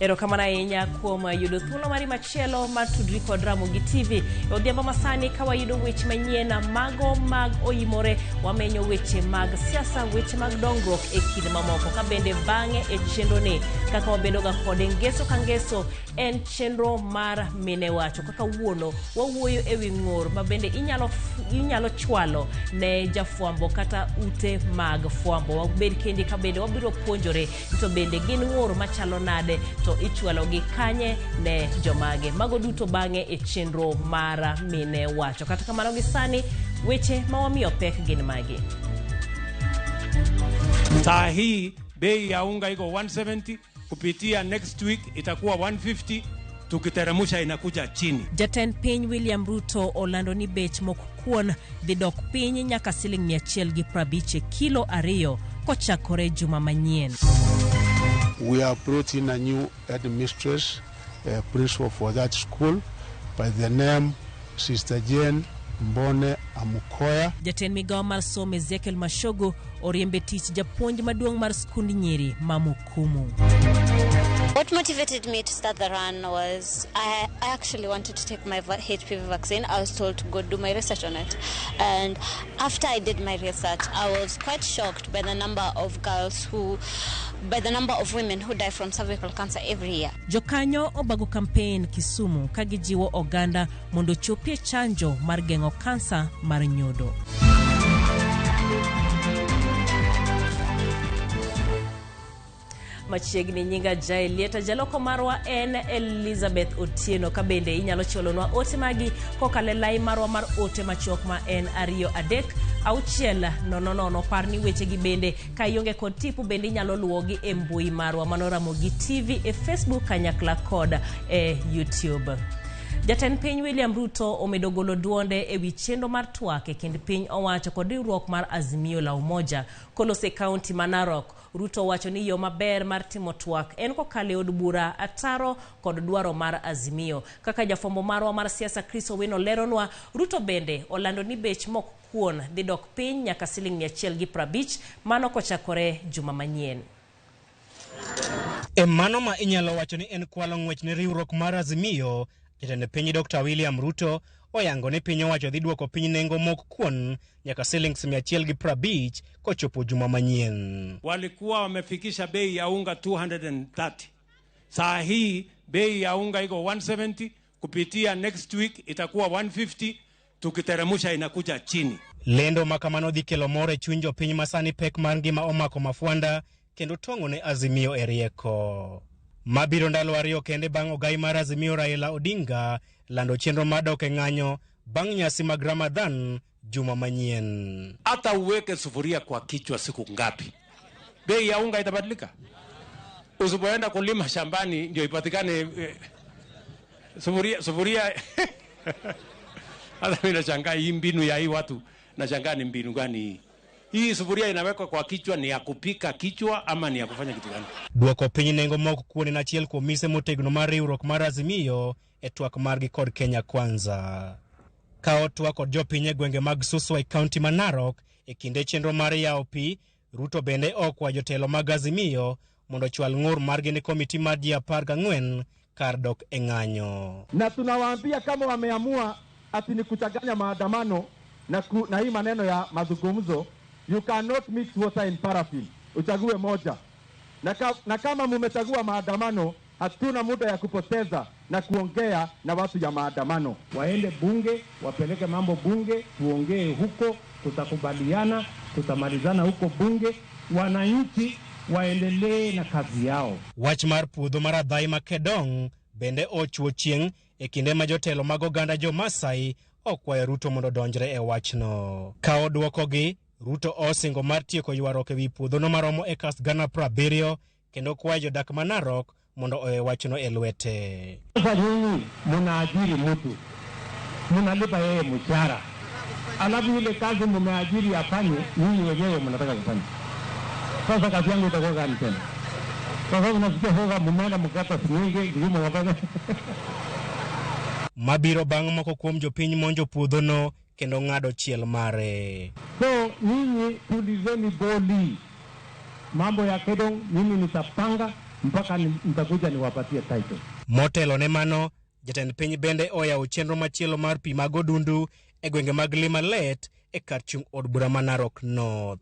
Erokamano ahinya kuom yudo thuolo mari machielo mar tudri kod Ramogi TV. Odhiambo masani ka wayudo weche manyien mago mag OIMORE, wamenyo weche mag siasa, weche mag dongruok e kinde mamoko ka bende bang'e e chenro ni kaka wabedo ga kod ngeso ka ngeso en chenro mar mine wacho kaka wuono wawuoyo ewi ng'or ma bende inyalo chwalo ne jafwambo kata ute mag fwambo. Wabed kendi ka bende wabiro puonjore to bende gin ng'or machalo nade to ichwalo gi kanye ne jomage. Mago duto bang'e e chenro mar mine wacho. Kata kamano gi sani weche ma wamiyo pek gin magi. Saa hii bei ya unga iko 170, kupitia next week itakuwa 150, tukiteremusha inakuja chini. Jatend piny William Ruto olando ni bech mok kuon dhi dok piny nyaka siling 150 kilo 2 kochakore juma manyien. We have brought in a new headmistress, principal for that school, by the name Sister Jane Mbone Amukoya. Jatend migao mar somo Ezekiel Mashogo oriembe tich japuonj maduong' mar skund nyiri Mamukumu. What motivated me to start the run was I actually wanted to take my HPV vaccine. I was told to go do my research on it. And after I did my research, I was quite shocked by the number of women who die from cervical cancer every year. Jokanyo obago campaign Kisumu kagijiwo oganda mondo chopie chanjo mar geng'o kansa mar nyodo. Machiegni nyinga Jailieta jaloko marwa en Elizabeth Otieno ka bende inyalo cholonwa ote magi kokale lai marwa mar ote machok ma en 23600 parni weche gi bende ka ionge kod tipu bende inyalo luwogi e mbui marwa mano Ramogi TV e Facebook kanyakla kod e YouTube. Jatend piny William Ruto omedo golo duonde ewi chenro mar twak e kind piny owacho kod riwruok mar Azimio la Umoja kolose kaunti ma Narok. Ruto wacho ni yo maber mar timo twak en kokale od bura ataro kod dwaro mar Azimio. Kaka jafombo marwa mar siasa Chris Owino leronwa, Ruto bende olando ni bech mok kuon dhi dok piny nyaka siling 150 mano kochakore juma manyien. E mano ma inyalo wacho ni en kwalo ng'wech ne riwruok mar Azimio, jatend piny Dr. William Ruto oyango ni piny owacho dhi duoko piny nengo mok kuon nyaka siling 150 kochopo juma manyien. Walikuwa wamefikisha bei ya unga 230. Saa hii bei ya unga iko 170, kupitia next week itakuwa 150, tukiteremusha inakuja chini. Lendo makamano dhi kelo more chunjo piny masani pek mar ngima omako mafwanda kendo tongo ne Azimio e rieko. Mabiro ndalo 2 kende bang' ogai mar Azimio Raila Odinga lando chenro madok e ng'anyo bang' nyasi mag Ramadhan juma manyien. Hata uweke sufuria kwa kichwa siku ngapi, bei ya unga itabadilika. Usipoenda kulima shambani ndio ipatikane sufuria. Hata mimi nashangaa hii mbinu ya hii watu, nashangaa ni mbinu gani hii? Hii sufuria inawekwa kwa kichwa ni ya kupika kichwa ama ni ya kufanya kitu gani? Duoko piny nengo mok kuon en achiel kuom mise motegno mar riwruok mar Azimio e twak margi kod Kenya Kwanza. Kao twak kod jopiny e gwenge mag Suswa e kaunti ma Narok e kinde chenro mar yawo pi, Ruto bende okwa jotelo mag Azimio mondo chwal ng'ur margi ne komiti mar ji 14 kar dok e ng'anyo. Na tunawaambia kama wameamua ati ni kuchanganya maandamano na hii maneno ya mazungumzo, you cannot mix water and paraffin. Uchague moja. Na kama mumechagua maandamano, hatuna muda ya kupoteza na kuongea na watu ya maandamano. Waende bunge, wapeleke mambo bunge, tuongee huko, tutakubaliana, tutamalizana huko bunge, wananchi waendelee na kazi yao. Wach mar puodho mar Adhai Makedong bende ochuo chieng' e kinde ma jotelo mag oganda jo Masai okwayo Ruto mondo donjre e wachno. Kao duokogi, Ruto osingo mar tieko ywaruok ewi puodhono maromo ekas 70,000 kendo kwayo jodak ma Narok mondo owe wachno e lwete. Sasa nyinyi mnaajiri mtu, mnalipa yeye mshahara, alafu ile kazi mmeajiri afanye, nyinyi wenyewe mnataka kufanya. Sasa kazi yangu itakuwa gani tena? Sasa unasikia hoga mmeenda mkata sininge ngumu wabana. Mabiro bang' moko kuom jopiny monjo puodhono kendo ng'ado chiel mare. So nyinyi tulizeni boli, mambo ya Kedong nyinyi nitapanga mpaka nitakuja niwapatie title. Motelo ne mano, jatend piny bende oyawo chenro machielo mar pi mag odundu e gwenge mag Limalet e kar chung' od bura ma Narok North.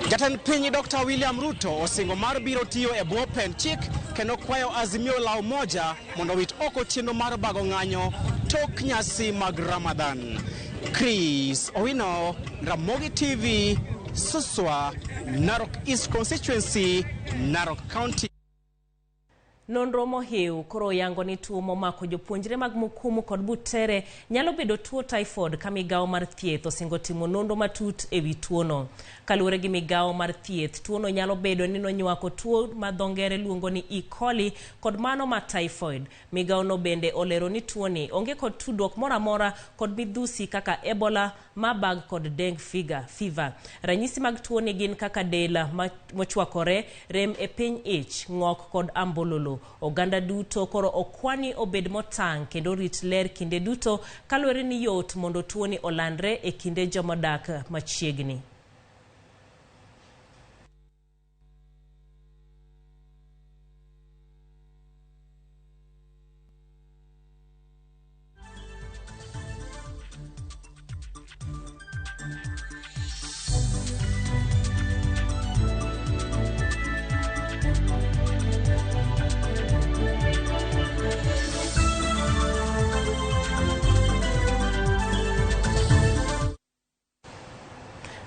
Jatend piny Dr. William Ruto osingo mar biro tiyo e bwo pen chik kendo kwayo Azimio la Umoja mondo wit oko chenro mar bago ng'anyo tok nyasi mag Ramadan. Chris Owino, Ramogi TV, Suswa, Narok East Constituency, Narok County. Nonro mohiu koro yango ni tuo momako jopuonjre mag Mukumu kod Butere nyalo bedo tuo typhoid ka migawo mar thieth osingo timo nonro matut ewi tuono. Kaluwore gi migawo mar thieth, tuono nyalo bedo ni nonywako tuo ma dho ngere luongo ni E. coli kod mano ma typhoid. Migawo no bende olero ni tuoni onge kod tudruok moro amora kod midhusi kaka Ebola, Marburg kod dengue fever. Ranyisi mag tuoni gin kaka del mochwakore, rem e piny ich, ng'ok kod ambololo. Oganda duto koro okwani obed motang' kendo rit ler kinde duto kaluwore ni yot mondo tuoni olandre e kinde jomodak machiegni.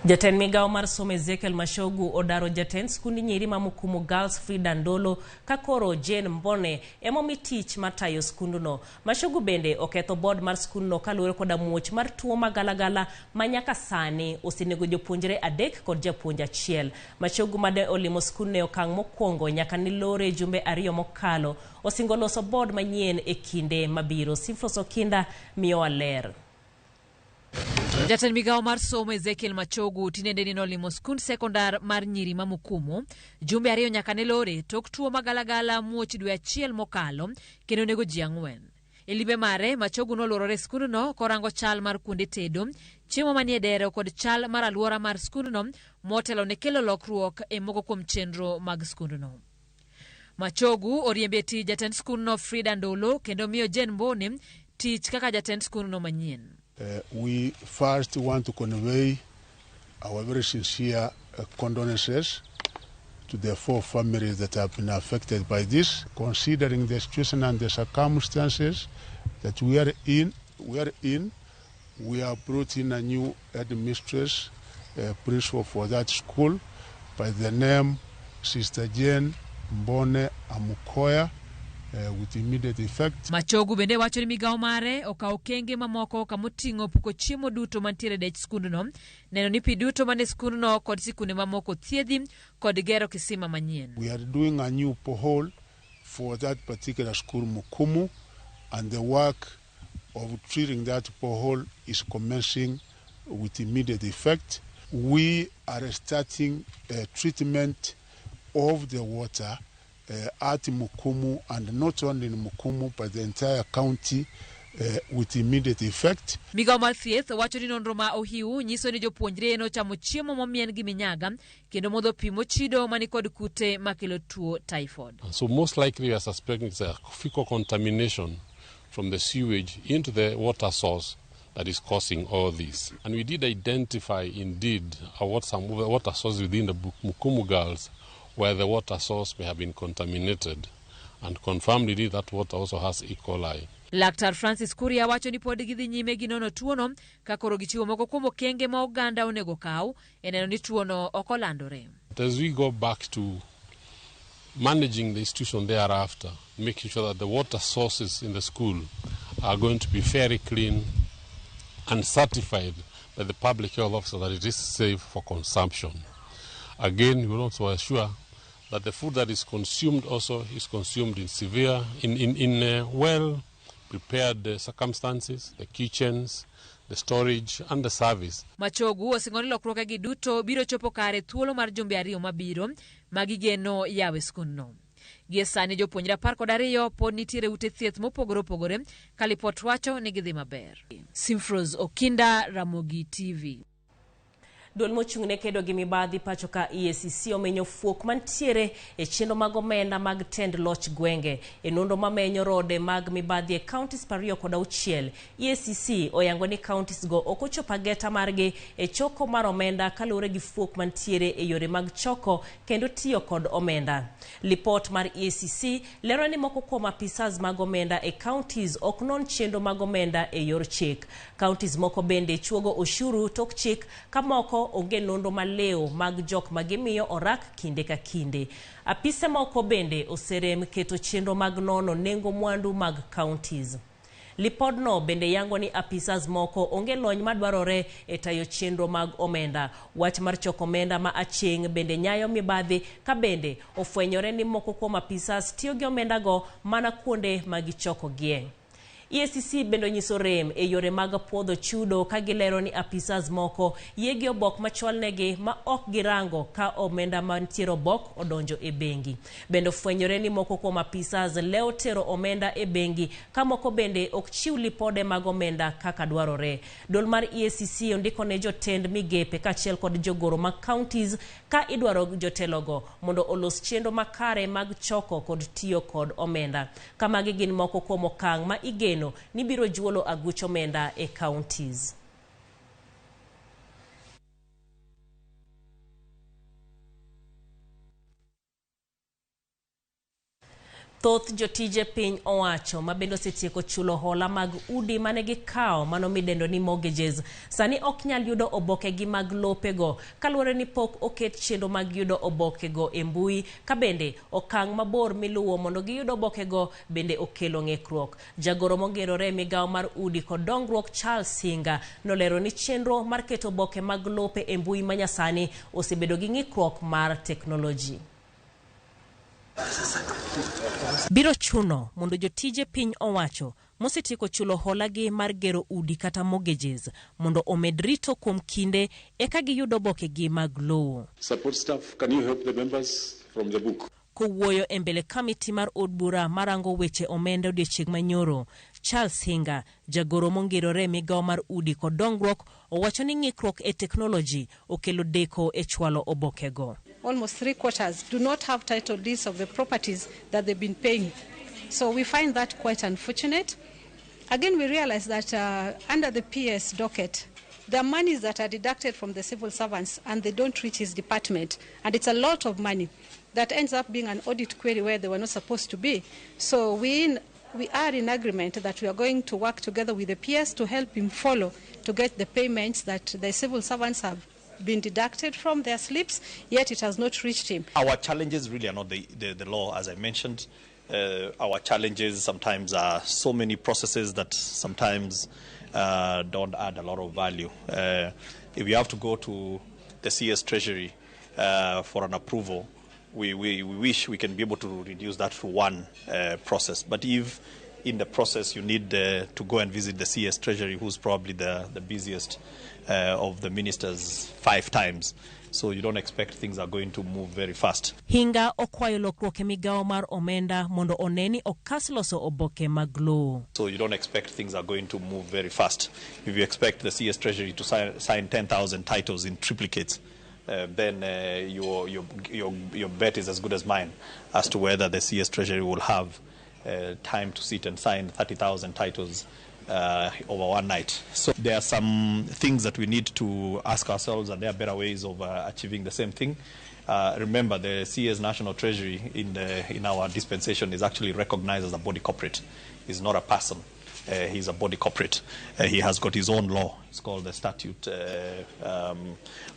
Jatend migawo mar somo Ezekiel Mashogu odaro jatend skundi nyiri ma Mukumu Girls Frida Ndolo ka koro Jane Mbone emomi tich matayo skunduno. Mashogu bende oketho board mar skunduno kaluwore koda muoch mar tuo magalagala manyaka sani osenego jopuonjre 3 kod japuonj 1. Mashogu made olimo skundno okang' mokwongo nyaka ni lore jumbe 2 mokalo osingo loso board manyien e kinde mabiro. Sifros Okinda miyo aler. Jatend migawo mar somo Ezekiel Machogu tinende ni nolimo skund sekondar mar nyiri ma Mukumu jumbe 2 nyaka ne lore tok tuo magalagala muoch dwe 1 mokalo kendo nego ji 4. E limbe mare, Machogu nolorore skundno korango chal mar kuonde tedo, chiemo manie dero kod chal mar alwora mar skundno motelo ne kelo lokruok e moko kuom chenro mag skundno. Machogu oriembe tich jatend skundno Frida Ndolo kendo miyo Jane Mbone tich kaka jatend skundno manyien. We first want to convey our very sincere condolences to the 4 families that have been affected by this, considering the situation and the circumstances that we are in. We have brought in a new headmistress, principal for that school, by the name Sister Jane Mbone Amukoya, with immediate effect. Machogu bende wacho ni migawo mare okawo kenge mamoko kamoting'o puko chiemo duto mantiere dech skundno, neno ni pi duto mane skundno kod sikunde mamoko thiedhi kod gero kisima manyien. We are doing a new borehole for that particular school Mukumu, and the work of treating that borehole is commencing with immediate effect. We are starting treatment of the water at Mukumu, and not only in Mukumu but the entire county with immediate effect. Migawo mar thieth wacho ni nonro ma ohiu nyiso ni jopuonjre no chamo chiemo momien gi minyaga kendo modho pi mochido mani kod kute makelo tuo typhoid. So most likely we are suspecting it's a fecal contamination from the sewage into the water source that is causing all this. And we did identify indeed some water sources within the Mukumu Girls where the water source may have been contaminated, and confirmed indeed that water also has E. coli. Laktar Francis Kuria wacho ni pod gidhi nyime gi nono tuono ka koro gichiwo moko kuom okenge ma oganda onego kaw e neno ni tuono ok olandore. As we go back to managing the institution thereafter, making sure that the water sources in the school are going to be very clean and certified by the public health officer that it is safe for consumption. Again, we will also assure that the food that is consumed also is consumed in well-prepared circumstances, the kitchens, the storage and the service. Machogu osingo ni lokruoge gi duto biro chopo kare thuolo mar jumbe 2 mabiro magigeno yawe skundno. Gie sani jopuonjre 12 pod nitiere ute thieth mopogore opogore ka lipot wacho ni gidhi maber. Simfros Okinda, Ramogi TV. Duol mochung'ne kedo gi mibadhi pacho ka EACC omenyo fuok mantiere e chenro mag omenda mag tend loch gwenge e nonro mamenyo rode mag mibadhi e counties 26. EACC oyango ni counties go ok ochopo ageta margi e choko mar omenda kaluwore gi fuok mantiere e yore mag choko kendo tiyo kod omenda. Lipot mar EACC lero ni moko kuom apisas mag omenda e counties ok non chenro mag omenda e yor chik. Counties moko bende chuogo oshuru tok chik ka moko onge nonro maleo mag jok magimiyo orak kinde ka kinde. Apise moko bende oserem keto chenro mag nono nengo mwandu mag counties. Lipodno bende yango ni apisas moko onge lony madwarore e tayo chenro mag omenda. Wach mar choko omenda ma aching bende nyayo mibadhi ka bende ofwenyore ni moko kuom apisas tiyo gi omenda go mana kuonde magichoko gie. EACC bendo nyiso rem e yore mag puodho chudo ka gilero ni apisas moko yegi obok machwalnegi ma ok girango ka omenda mantiere obok odonjo e bengi. Bendo fwenyore ni moko kuom apisas leo tero omenda e bengi ka moko bende ok chiw lipode mag omenda kaka dwarore. Duol mar EACC ondiko ne jotend migepe kachiel kod jogoro mag counties ka idwaro jotelogo mondo olos chenro makare mag choko kod tiyo kod omenda. Kama gin moko kuom okang' ma igeno ni biro juolo aguch omenda e counties. Thoth jotije piny owacho mabendo setieko chulo hola mag udi manegi kao mano midendo ni mortgages sani ok nyal yudo obokegi mag lopego kaluwore ni pok oket chenro mag yudo obokego e mbui ka bende okang' mabor miluwo mondo giyud obokego bende okelo ng'ikruok. Jagoro mongerore migawo mar udi kod dongruok Charles Singa nolero ni chenro mar keto oboke mag lope e mbui manyasani osebedo gi ng'ikruok mar teknoloji. Biro chuno mondo jotije piny owacho mosetieko chulo holagi mar gero udi kata mortgages mondo omed rito kuom kinde eka giyudo obokegi mag lowo. Support staff, can you help the members from the book? Kowuoyo e mbele kamiti mar od bura marango weche omenda odiechieng' manyoro, Charles Hinga, jagoro mongerore migawo mar udi kod dongruok, owacho ni ng'ikruok e teknoloji okelo deko e chwalo obokego. Almost 3/4 do not have title deeds of the properties that they've been paying. So we find that quite unfortunate. Again, we realize that under the PS docket, there are monies that are deducted from the civil servants and they don't reach his department. And it's a lot of money that ends up being an audit query where they were not supposed to be. So we are in agreement that we are going to work together with the PS to help him follow to get the payments that the civil servants have been deducted from their slips, yet it has not reached him. Our challenges really are not the law, as I mentioned. Our challenges sometimes are so many processes that sometimes don't add a lot of value. If we have to go to the CS Treasury for an approval, we wish we can be able to reduce that to one process. But if in the process you need to go and visit the CS Treasury, who's probably the busiest of the ministers 5 times, so you don't expect things are going to move very fast. Hinga okwayo lokruok e migawo mar omenda mondo oneni okas loso oboke mag lowo. So you don't expect things are going to move very fast. If you expect the CS Treasury to sign 10,000 titles in triplicates, then your bet is as good as mine as to whether the CS Treasury will have time to sit and sign 30,000 titles over one night. So there are some things that we need to ask ourselves, and there are better ways of achieving the same thing. Remember, the CS National Treasury in our dispensation is actually recognized as a body corporate. He's not a person. He's a body corporate. He has got his own law. It's called the statute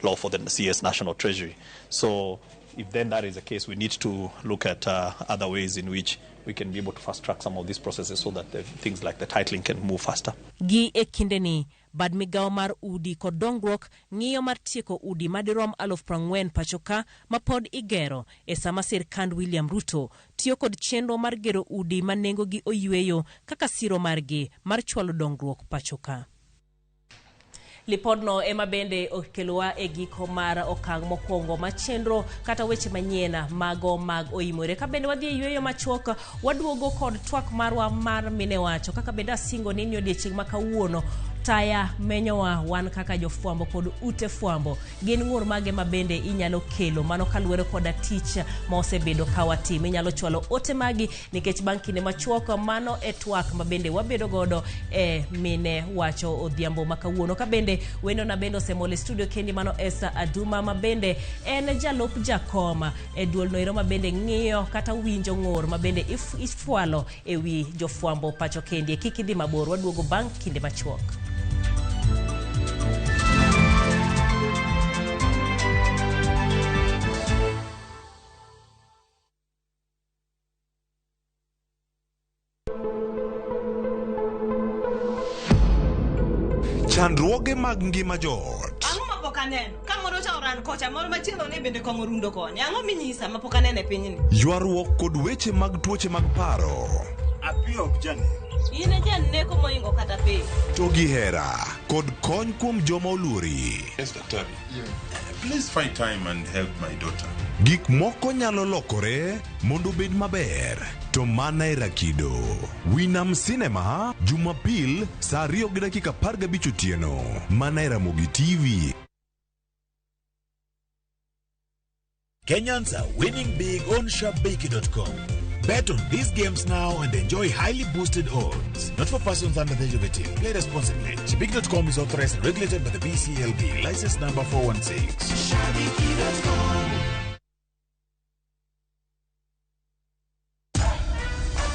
law for the CS National Treasury. So if then that is the case, we need to look at other ways in which we can be able to fast track some of these processes so that things like the titling can move faster. Gi e kindeni, bad migawo mar udi kod dongruok ng'iyo mar tieko udi madirom 40,000 pachoka mapod igero e sama sirkand William Ruto tiyo kod chenro mar gero udi manengogi oyueyo kaka siro margi mar chwalo dongruok pachoka. Lipodno ema bende okelowa e giko mar okang' mokwongo ma chenro kata weche manyien mago mag OIMORE. Ka bende wadhi e yueyo machuok, waduogo kod twak marwa mar mine wacho kaka bende asingo ni odiechieng' ma kawuono taya menyowa wan kaka jofwambo kod ute fwambo gin ng'ur mage mabende inyalo kelo mano kaluwore koda tich ma osebedo ka watimo. Inyalo chwalo ote magi nikech bang' kinde machuok mano e twak mabende wabedo godo mine wacho odhiambo makawuono. Ka bende wendo na bende osemole studio kendi mano Esa Aduma mabende en jalup jakoma e duol noero mabende ng'iyo kata winjo ng'ur mabende ifwalo ewi jofwambo pacho kendi. Kik idhi mabor, waduogo bang' kinde machuok. Chandruoge mag ngima joot. Ang'o mapok aneno? Ka moro cha oran kocha, moro machielo ne bende kong'o rundo koni. Ang'o minyisa mapok aneno e pinyni? Ywaruok kod weche mag tuoche mag paro. Api ok jane. In e janeko moingo kata pe. To gi hera kod kony kuom joma oluori. Yes, Dr. Please find time and help my daughter. Gik moko nyalo lokore mondo bed maber. To mana e rakido. Winam Cinema, Jumapil, saa 2:15 otieno. Mana e Ramogi TV. Kenyans are winning big on sharpbakey.com. Bet on these games now and enjoy highly boosted odds. Not for persons under the age of 18. Play responsibly. Shabiki.com is authorized and regulated by the BCLB. License number 416. Shabiki.com.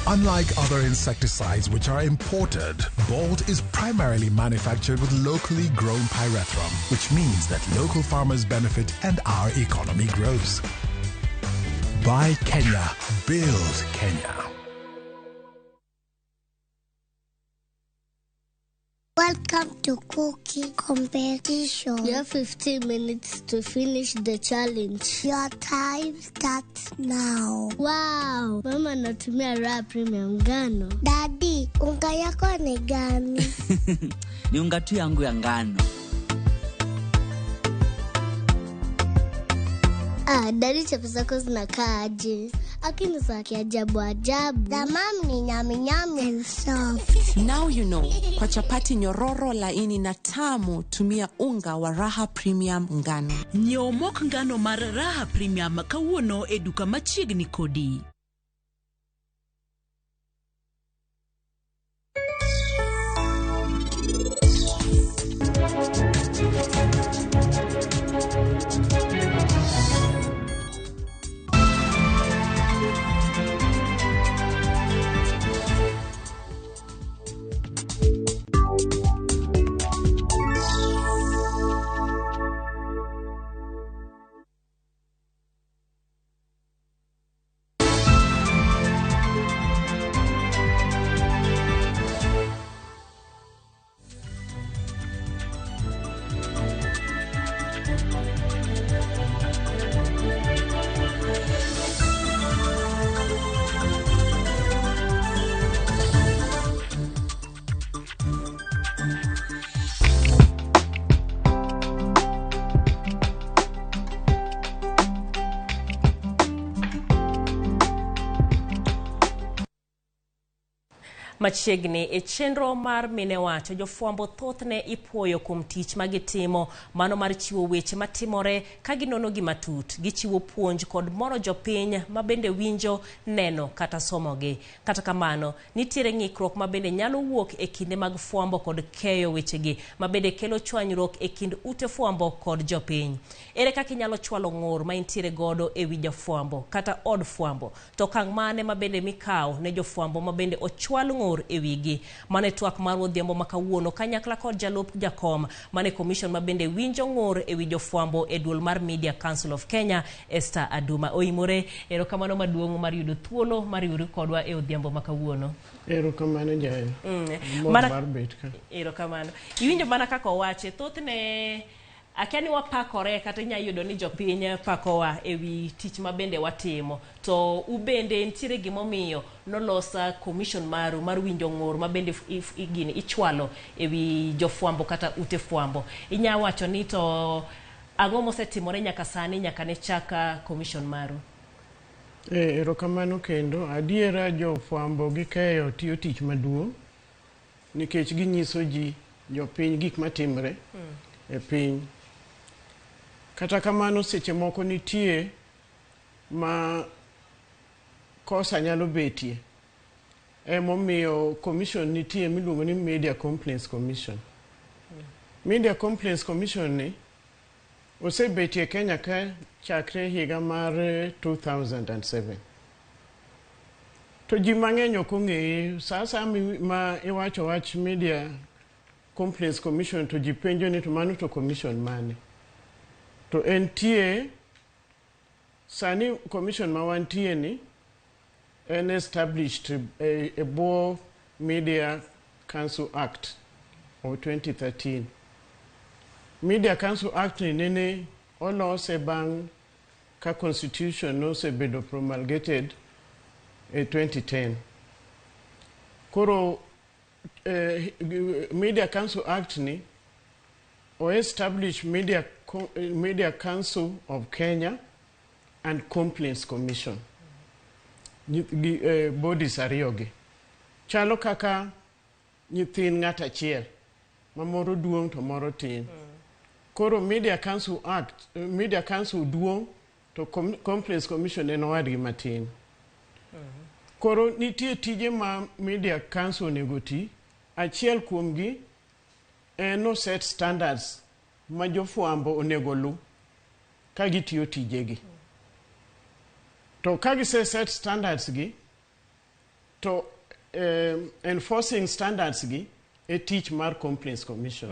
Unlike other insecticides which are imported, Bolt is primarily manufactured with locally grown pyrethrum, which means that local farmers benefit and our economy grows. Buy Kenya, build Kenya. Welcome to cooking competition. You have 15 minutes to finish the challenge. Your time starts now. Wow, mama natumia raha premium ngano. Daddy, unga yako ni gani? Ni unga tu yangu ya ngano. Daddy chapo zako zinakaa aje? Akini za kiajabu ajabu. The mom ni nyami nyami and soft. Now you know. Kwa chapati nyororo laini na tamu, tumia unga wa Raha Premium ngano. Nyomok ngano mar Raha Premium kawuono e duka machiegni kodi. Machiegni e chenro mar mine wacho jofwambo thothne ipuoyo kuom tich magitimo mano mar chiwo weche matimore ka ginono gi matut, gichiwo puonj kod moro jopiny mabende winjo, neno kata somogi. Kata kamano nitiere ng'ikruok mabende nyalo wuok e kinde mag fwambo kod keyo wechegi mabende kelo chwanyruok e kind ute fwambo kod jopiny. Ere kaka inyalo chwalo ng'ur ma intiere godo e wi jofwambo kata od fwambo, to kang' mane mabende mikawo ne jofwambo mabende ochwal ng'ur e wigi. Mane twak mar odhiambo makawuono kanyakla kod jalup jakom mane commission mabende winjo ng'ur e wi jofwambo e duol mar Media Council of Kenya, Esa Aduma. Oimore, erokamano maduong' mar yudo thuolo mar yuri kodwa e odhiambo makawuono. Erokamano jayo. Mar bet ka. Erokamano. Iwinjo mana kaka owache, thothne akiani wapakore kata inya yudo ni jopiny pakowa ewi tich mabende watimo, to ubende ntiere gimomiyo nolosa commission maru mar winjo ng'ur mabende igini ichwalo ewi jofwambo kata ute fwambo. Inya wacho ni to ang'o mosetimore nyaka sani nyaka ne chaka commission maru? Erokamano kendo, adiera jofwambo gikeyo tiyo tich maduong' nikech ginyiso ji jopiny gik matimre e piny. Kata kamano seche moko nitie ma kosa nyalo betie. Emomiyo commission nitie miluongo ni Media Complaints Commission. Media Complaints Commission ni osebetie Kenya ka chakre higa mar 2007. To ji mang'eny ok ong'eye. Sasa ma iwacho wach Media Complaints Commission to ji penjo ni to mano to commission mane. To entie sani commission ma wantie ni en established a Bo Media Council Act of 2013. Media Council Act ni nene olose bang' ka constitution nosebedo promulgated in 2010. Koro Media Council Act ni o establish Media Council of Kenya and Complaints Commission. Bodies ariyogi. Chalo kaka nyithin ng'at achiel, ma moro duong' to moro tin. Koro Media Council Act, Media Council duong' to Complaints Commission en owadgi matin. Koro nitie tije ma Media Council onego ti, achiel kuomgi en set standards ma jofwambo onego lu ka gitiyo tijegi. To kagise set standards gi, to enforcing standards gi e tich mar Complaints Commission.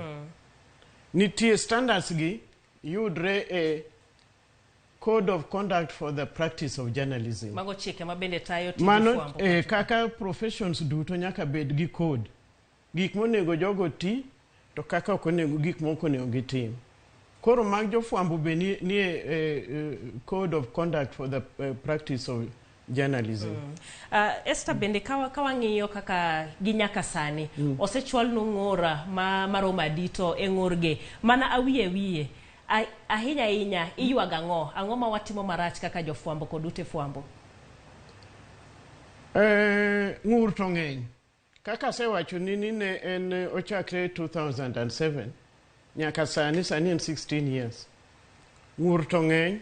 Nitie standards gi yudre e Code of Conduct for the Practice of Journalism. Mago chike mabende tayo tij Mano fwambo. kaka professions duto nyaka bed gi code. Gik monego jogo ti, to kaka ok onego gik moko onego gitim. Koro mag jofwambo be nie Code of Conduct for the Practice of Journalism. Esther bende kawang'iyo kaka ginyaka sani, osechwal nung'ora maromo adito e ng'orge, mana awiye. Ahinya iywaga ang'o ma watimo marach kaka jofwambo kod ute fwambo? Ng'ur to ng'eny. Kaka sewacho ni ne en ochakre 2007. Nyaka sani en 16 years. Ng'ur to ng'eny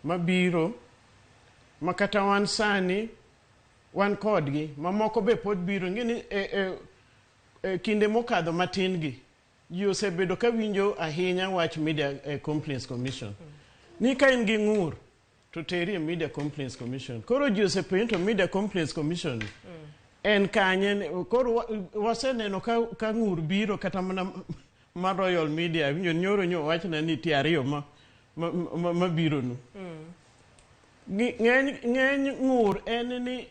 mabiro makata wan sani wan kodgi, mamoko be pod biro. Ng'eni kinde mokadho matin gi ji osebedo ka winjo ahinya wach Media Complaints Commission. Ni ka in gi ng'ur to teri e Media Complaints Commission. Koro ji osepenjo Media Complaints Commission en kanye. Koro waseneno ka ng'ur biro kata mana ma Royal Media winjo nyoro wachna ni tie ariyo ma biro no. Ng'eny ng'ur en ni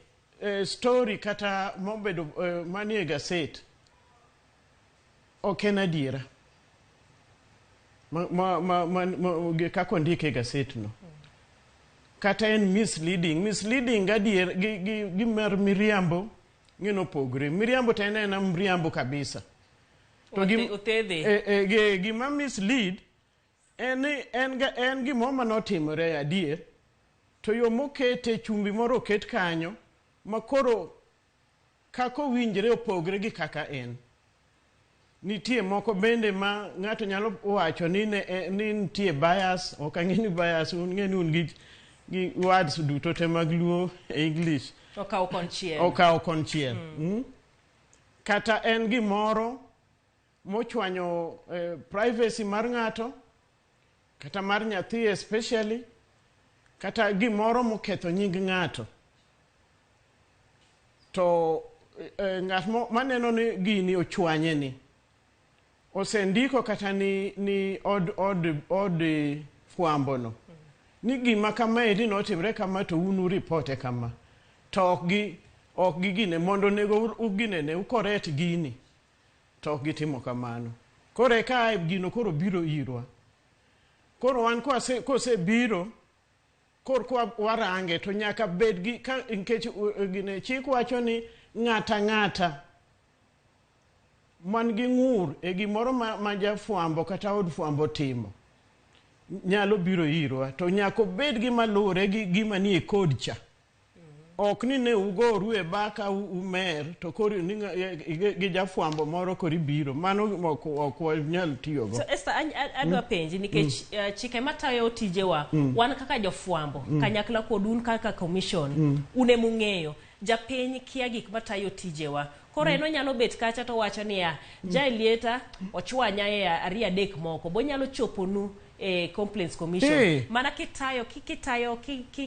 story kata mobedo manie gaset ok en adiera kako ndike gaset no. Kata en misleading adier gi mar miriambo ng'eno pogre. Miriambo to en miriambo kabisa. To gima mislead en gimo manotimore adier, to yo mokete chumbi moro oket kanyo makoro kako winjre opogre gi kaka en. Nitie moko bende ma ng'ato nyalo wacho ni nitie bias, ok ang'eni bias, ng'eni un gi words duto te mag luo e English. Okaw konchiel. Kata en gimoro mochwanyo privacy mar ng'ato, kata mar nyathi especially, kata gimoro moketho nying ng'ato. To ng'at maneno ni gini ochwanye ni osendiko kata ni od fwambo no ni gima kama edi notimre kama to unu ripote kama, to ok gi gine mondo nego uginene ukoret gini, to ok gitimo kamano. Koro ka gino koro biro irwa, koro wan kose biro koro warange to nyaka bed gi nkech gine chik wacho ni ng'ata man gi ng'ur e gimoro ma jafwambo kata od fwambo timo nyalo biro irwa, to nyako bed gi malure gi gima nie kod cha. ok ni ne ugoru e baka umer to kori ni gi jafwambo moro kori biro mano ok nyal tiyo go. So Esther adwa penji nikech chike matayo tijewa wan kaka jofwambo kanyakla kodun kaka commission une mung'eyo japiny kia gik matayo tijewa koro eno nyalo bet kacha to wacho niya jailieta ochwanya e ariya dek moko bo nyalo choponu complaints commission mana kitayo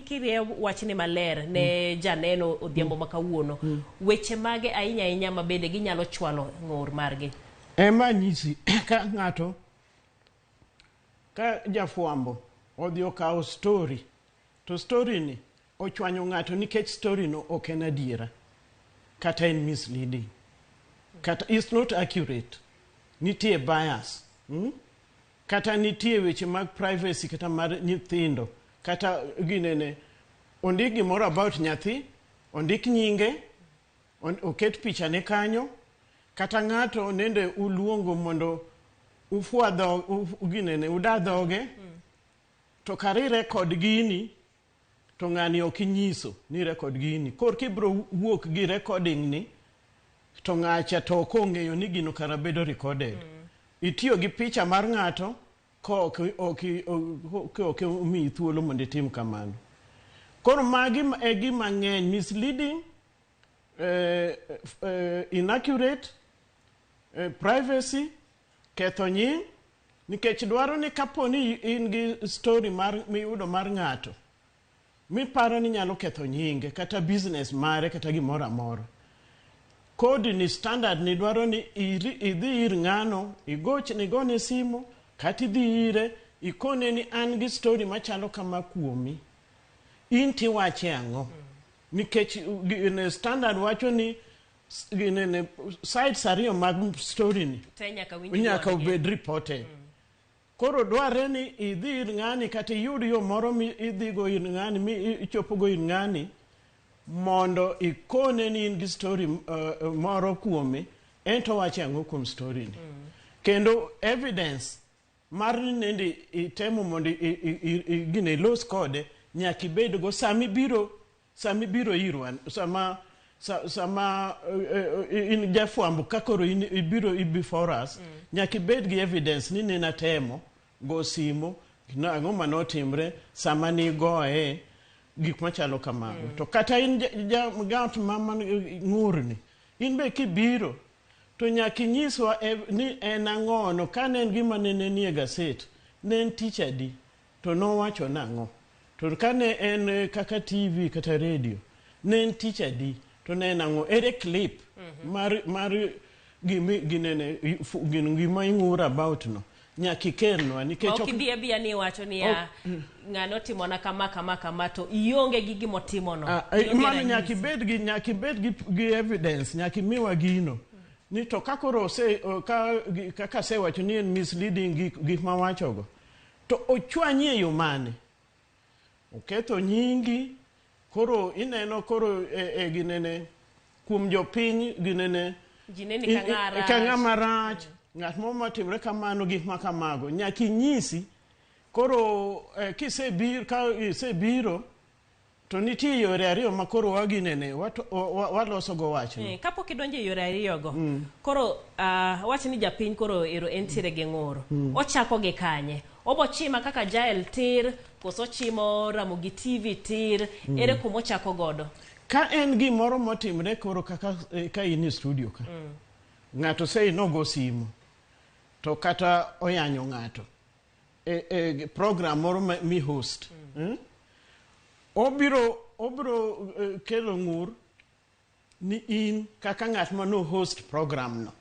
kirie wachne maler ne janeno odhiambo makawuono weche mage ahinya mabende ginyalo chwalo ng'ur margi ema nyisi ka ng'ato ka jafwambo odhi okawo story to story ni ochwanyo ng'ato nikech story no ok en adiera kata en misleading kata is not accurate nitie bias kata nitie weche mag privacy kata mar nyithindo kata ginene ondik gimoro about nyathi ondik nyinge oket picha ne kanyo kata ng'ato nende uluongo mondo ufwadho ginene udadhoge to kari record gini to ng'ani ok inyiso ni record gini kor kibro wuok gi recording ni to ng'acha to ok ong'eyo ni gino kara bedo recorded itiyo gi picha mar ng'ato ko ok umi thuolo mondo itim kamano koro magi e gima ng'eny misleading inaccurate privacy ketho nying nikech dwaro ni kaponi in gi story miyudo mar ng'ato miparo ni nyalo ketho nyinge kata business mare kata gimoro amora kodi ni standard ni dwaro ni idhi ir ng'ano igone simu kata idhi ire ikone ni an gi story machalo kama kuomi in tiwache ang'o nikech standard wacho ni sites ariyo mag story ni nyaka ubed reported koro dware ni idhi ir ng'ani kata iyud yo moro mi idhi go ir ng'ani mi ichopo go ir ng'ani mondo ikone ni in gi story moro kuome ento wache ang'o kuom story ni kendo evidence mar nende itemo mondo gine los kode nyaka ibed go sami biro irwan sama in jafwambo kakoro ibiro before us nyaka ibed gi evidence ni nena temo go simo ang'o manotimre sama ni goye gik machalo kamago to kata in gat mama ng'urni in be kibiro to nyaka inyiswa ni en ang'ono ka ne en gima nene nie gaset ne en tich adi to nowacho nang'o to ka ne en kaka TV kata radio ne en tich adi to ne en ang'o ere clip mar gima ing'ur about no nyaka ikelnwa nikech ok idhi bia ni wacho ni ng'ano timona kama to ionge gi gimotimo no mano nyaka ibed gi evidence nyaka imiwa gino ni to kakoro kaka sewacho ni en misleading gik mawachogo to ochwanyi e yo mane oketho nyingi koro ineno koro ginene kuom jopiny ginene kang'ama rach ng'at mo matimre kamano gik makamago nyaka inyisi koro kisebiro to nitie yore ariyo makoro waginene waloso go wachni kapok idonje yore ariyogo koro wach ni japiny koro ero entiere gi ng'uro ochako gi kanye obochima kaka Jael tir koso chimo Ramogi TV tir ere kuma ochako godo ka en gimoro motimre koro kaka ka in studio ka ng'ato sei nogo simu to kata oyanyo ng'ato program moro mi host obiro kelo ng'ur ni in kaka ng'at mano host program no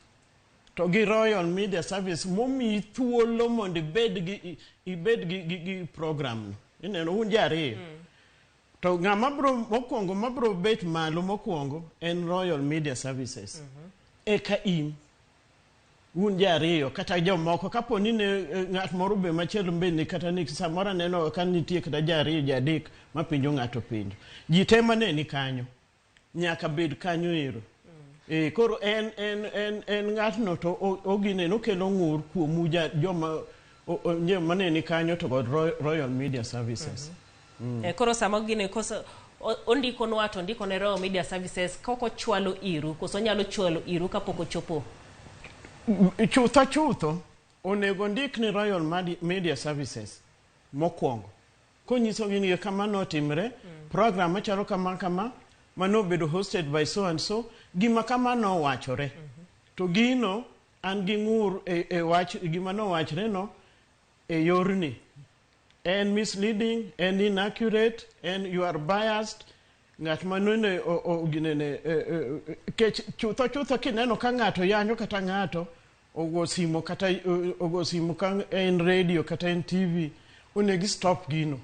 to gi Royal Media Service momi thuolo mondo ibed gi program no ineno unje ariyo to ng'ama mokwongo mabro bet malo mokwongo en Royal Media Services eka in unje ariyo kata jomoko kapo ni ng'at moro be machielo be ni kata ni samora neno ka nitie kata jariyo jadek mapinjo ng'ato pinjo ji tema ne ni kanyo nyaka bed kanyo ero koro en ng'atno to ogine no kelo ng'ur kuom joma ne ni kanyo to god Royal Media Services koro sama gine koso ondiko nwa to ndiko ne Royal Media Services koko chwalo iru koso nyalo chwalo iru kapok ochopo. Chutho onego ndik ni Royal Media Services mokwongo konyiso gini kama notimre program machalo kama mano bedo hosted by so and so gima kama no wachore to gino an gi ngur e wach gima no wachre no e yorni and misleading and inaccurate and you are biased ngat manone ginene kech chutho kineno ka ngato yanyo kata ngato ogo simo kan en radio kata en TV onegi stop gino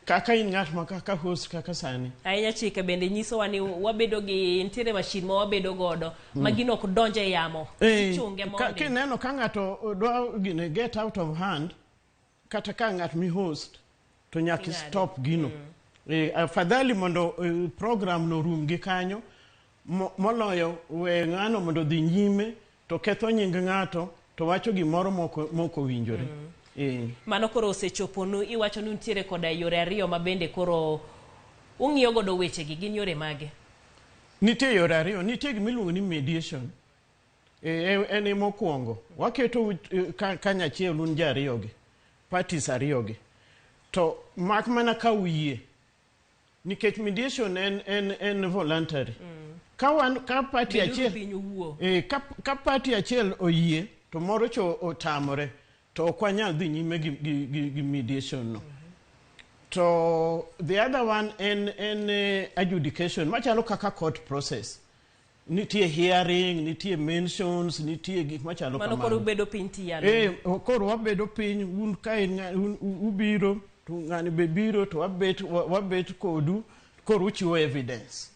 kaka in ngat ma kaka host kaka sani ainya chike bende nyiso wani wabedo gi ntiere machine ma wabedo godo magino ok donje yamo chunge mondi kineno ka ngato do gine get out of hand kata ka ngat mi host to nyaki stop gino afadhali mondo program no rum gi kanyo moloyo we ngano mondo dhi nyime to ketho nying ngato to wacho gimoro moko winjore mano koro osechoponu iwacho ni ntiere koda yore ariyo mabende koro ung'iyo godo weche gi gin yore mage. Nitie yore ariyo, nitie gimiluongo ni mediation ene mokwongo waketo kanyachiel un jariyogi parties ariyogi to mak mana ka uyie nikech mediation en voluntary ka party achiel ka party achiel oyie to moro cho otamore to kwanyal dhi nyime gi mediation no to the other one en adjudication machalo kaka court process nitie hearing nitie mentions nitie gik machalo kamano mano koro bedo piny tiyalo koro wabedo piny un ka ubiro to ngani be biro to wabet kodu koro uchiwo evidence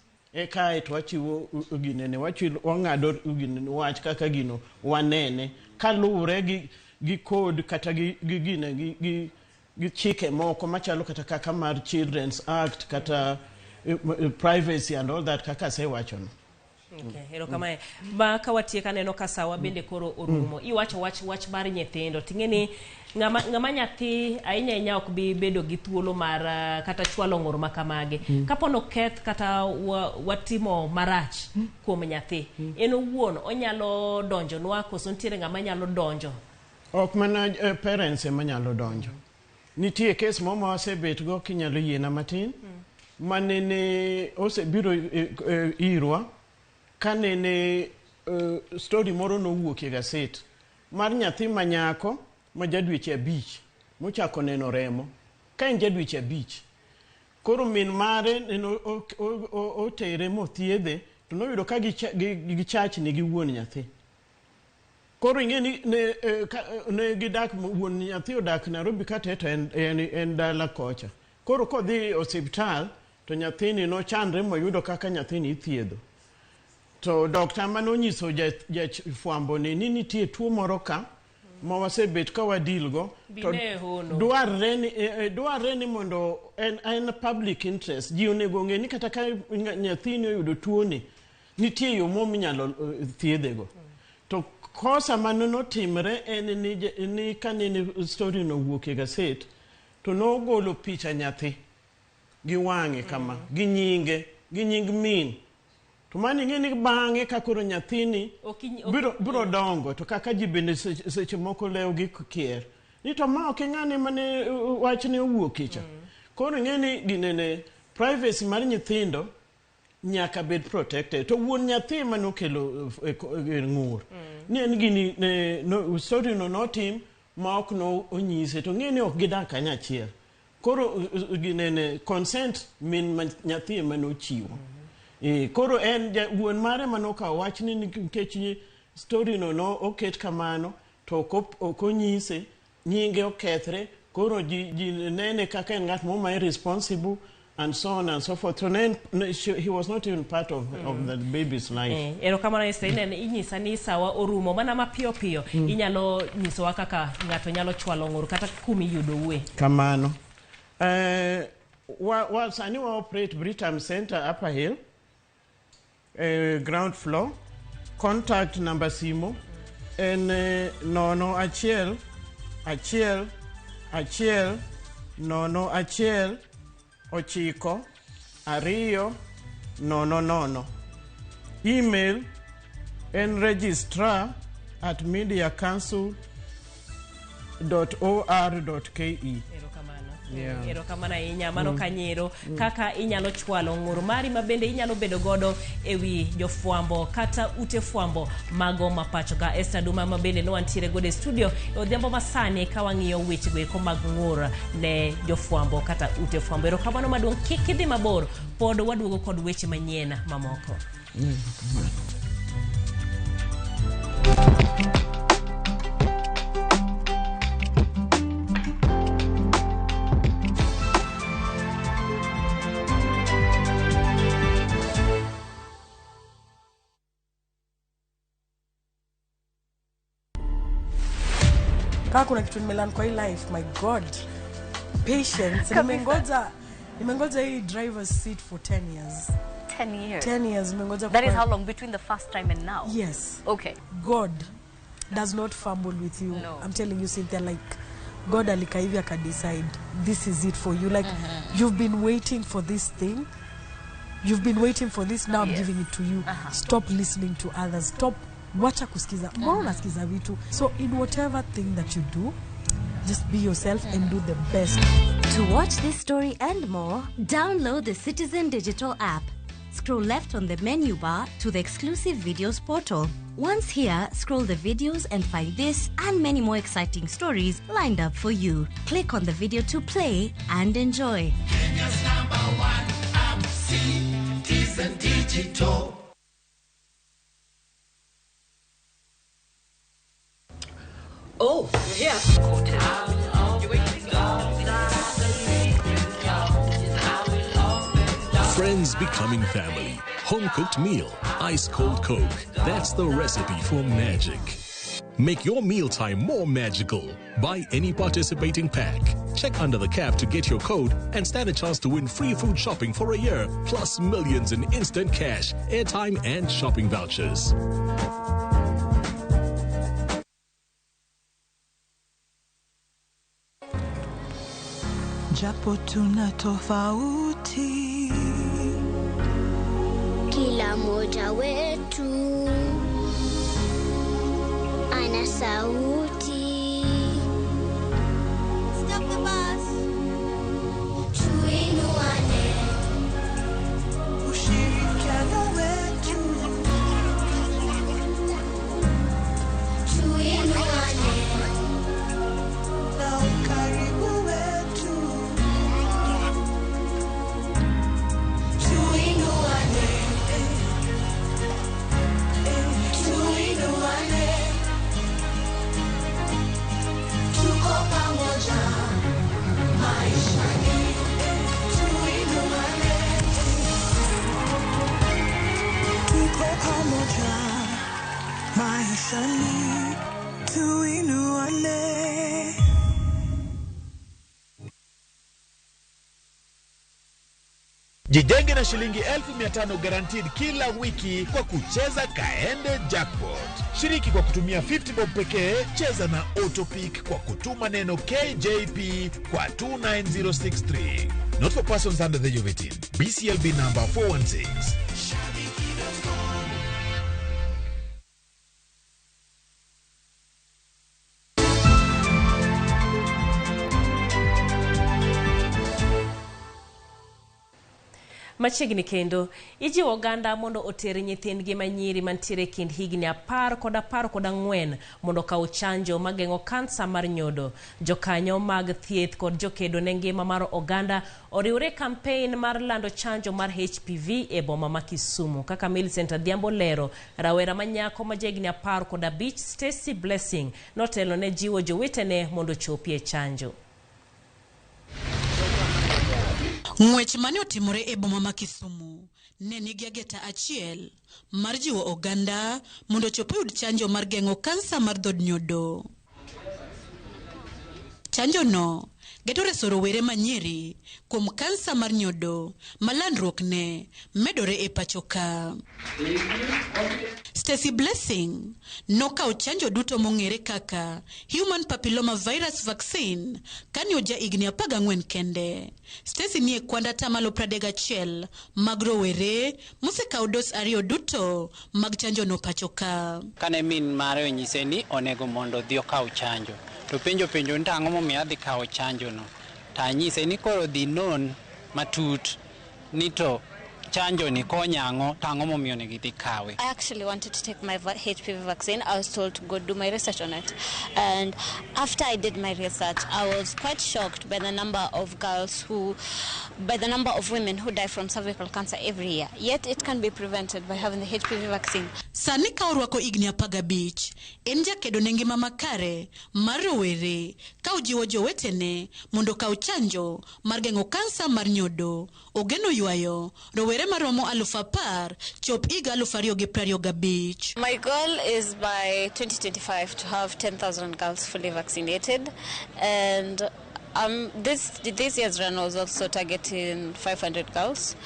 kae to wachiwo ginene wang'ado ginene wach kaka gino wanene kaluwore gi code kata gi chike moko machalo kata kaka mar Children's Act kata privacy and all that kaka se wachono. Okay, ero kama ba kawatieka neno kasawa bende koro orumo iwacho wach mar nyithindo tingeni ngama nyathi ainya ok bi bedo gi thuolo mar kata chwalo ngoro makamage kapono keth kata watimo marach kuom nyathi en owuon onyalo donjo nwa koso ntiere ngama nyalo donjo ok mana parents emanyalo donjo nitie case momo osebet go kinyalo yiena matin manene osebiro irwa kanene story moro nowuok e gaset mar nyathi manyako ma jadweche 5 mochako neno remo ka en jadweche 5 koro min mare otere mothiedhe to noyudo ka gichachni gi wuon nyathi koro ing'eni ne gidak wuon nyathi odak Nairobi kata to en dala kocha koro kodhi osiptal to nyathini nochandre moyudo kaka nyathini ithiedho to dokta manonyiso jafwambo ni nitie tuo moro ka ma wasebet ka wadilgo to dwarre ni mondo en public interest ji onego ng'e ni kata ka nyathini oyudo tuoni nitie yo minyalo thiedhego to kosa manotimre en ni kanene story no wuok e gaset to nogolo picha nyathi gi wang'e kama gi nying min to mani ng'eni bang'e ka koro nyathini biro dongo to kaka ji bende seche moko lew gi kier ni to ma ok ng'ane mane wachne owuok kicha koro ng'eni ginene privacy mar nyithindo nyaka bed protected to wuon nyathi manokelo ng'ur ni en gini story no notim ma ok no onyise to ng'eni ok gidak kanyachiel koro ginene consent min nyathi manochiwo koro en wuon mare manokawo wachni nikech story no oket kamano to ok onyise nyinge okethre koro ji nene kaka en ng'at ma responsible and so on and so forth. So then he was not even part of the baby's life. Ero kamano isenene inyisa ni sawa orumo mana mapiyo piyo inyalo nyisowa kaka ng'ato nyalo chwalo ng'oro kata kumi yudo we. Kamano. Sani wa operate Britam Center Upper Hill, ground floor. Contact number simo en 0 1 0 1 9 9 200. Email en registrar@mediacouncil.or.ke. Erokamano ahinya mano kanyero kaka inyalo chwalo ng'ur mari mabende inyalo bedo godo ewi jofwambo kata ute fwambo mago mapachoka. Esther Duma mabende no antiere godo e studio odhiambo masani ka wang'iyo weche go mag ng'ur ne jofwambo kata ute fwambo. Erokamano maduong' kik idhi mabor, pod waduogo kod weche manyien mamoko. Kaka kuna kitu nimelan kwa hii life, my god, patience. Nimengoja hii driver's seat for 10 years. 10 years. 10 years nimengoja. That is how long between the first time and now? Yes. Okay. God does not fumble with you. No. I'm telling you, Cynthia, like God alikaivi akadecide this is it for you. Like you've been waiting for this thing. You've been waiting for this, now I'm giving it to you. Stop listening to others. Stop wacha kusikiza. Mbona unasikiza vitu? So in whatever thing that you do, just be yourself and do the best. To watch this story and more, download the Citizen Digital app. Scroll left on the menu bar to the exclusive videos portal. Once here, scroll the videos and find this and many more exciting stories lined up for you. Click on the video to play and enjoy. Kenya's #1 app, Citizen Digital. Oh, you're here. Friends becoming family. Home-cooked meal. Ice-cold Coke. That's the recipe for magic. Make your mealtime more magical. Buy any participating pack. Check under the cap to get your code and stand a chance to win free food shopping for a year, plus millions in instant cash, airtime, and shopping vouchers. Japo tuna tofauti, kila moja wetu ana sauti. Stop the bus. Tuinuane, ushirikiano wetu. Tuinuane, na ukaribu wetu. tuinuane, tuinuane. Tuko pamoja maishani, tuinuane. Tuko pamoja maishani, tuinuane. Jijenge na shilingi 1500 guaranteed kila wiki kwa kucheza Kaende Jackpot. Shiriki kwa kutumia 50 bob pekee, cheza na Autopic kwa kutuma neno KJP kwa 29063. Not for persons under the age of 18. BCLB number 416. Machiegni kendo ijiwo oganda mondo oter nyithindgi manyiri mantiere kind higni 10 kod 14 mondo kaw chanjo mageng'o kansa mar nyodo. Jokanyo mag thieth kod jokedo ne ngima mar oganda oriwre campaign mar lando chanjo mar HPV e boma ma Kisumu. Kaka Millicent Adhiambo lero, rawera manyako ma jahigni 15 Stacy Blessing notelo ne jiwo jowetene mondo chopie chanjo. Ng'wech mane otimore e boma ma Kisumu ne nigi ageta achiel mar jiwo oganda mondo chop yud chanjo mar geng'o kansa mar dhod nyodo. Chanjo no Getore sorowere manyiri kuom kansa mar nyodo malandruok ne medore e pachoka. Stacy Blessing nokawo chanjo duto mong'ere kaka human papilloma virus vaccine kani oja igni 14 kende. Stacy nie kwanda tamalo 31 mag rowere mosekawo dos 2 duto mag chanjo no pachoka. Kane min mare onyise ni onego mondo dhi okaw chanjo, to penjo ni tang'o momiyo adhi kawo chanjo no. Ta nyise ni koro dhi non matut ni to chanjo ni konyango tang'o momiyo ne gidhi kawe. I actually wanted to take my HPV vaccine. I was told to go do my research on it. And after I did my research, I was quite shocked by the number of women who die from cervical cancer every year. Yet it can be prevented by having the HPV vaccine. Sani ka orwako igni 15, en jakedo ne ngima makare mar rowere ka ojiwo jowetene mondo kaw chanjo mar geng'o kansa mar nyodo. Ogeno ywayo rowere maromo 10,000 chop higa 2025. My goal is by 2025 to have 10,000 girls fully vaccinated, and this year's run was also targeting 500 girls.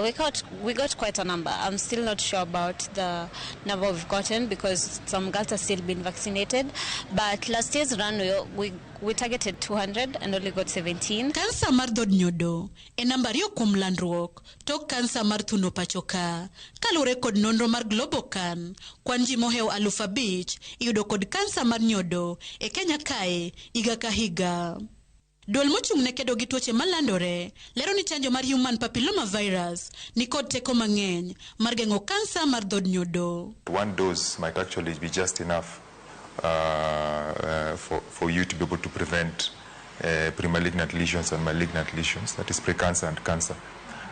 We got quite a number. I'm still not sure about the number we've gotten because some girls are still being vaccinated. But last year's run we targeted 200 and only got 17. Kansa mar dhod nyodo e namba ariyo kuom landruok tok kansa mar thuno pachoka. Kalure kod nonro mar Globocan, kwan ji mohew 5,000 iyudo kod kansa mar nyodo e Kenya kae higa ka higa. Duol mochung' ne kedo gi tuoche malandore lero ni chanjo mar human papilloma virus ni kod teko mang'eny mar geng'o kansa mar dhod nyodo. One dose might actually be just enough for you to be able to prevent pre-malignant lesions and malignant lesions, that is precancer and cancer.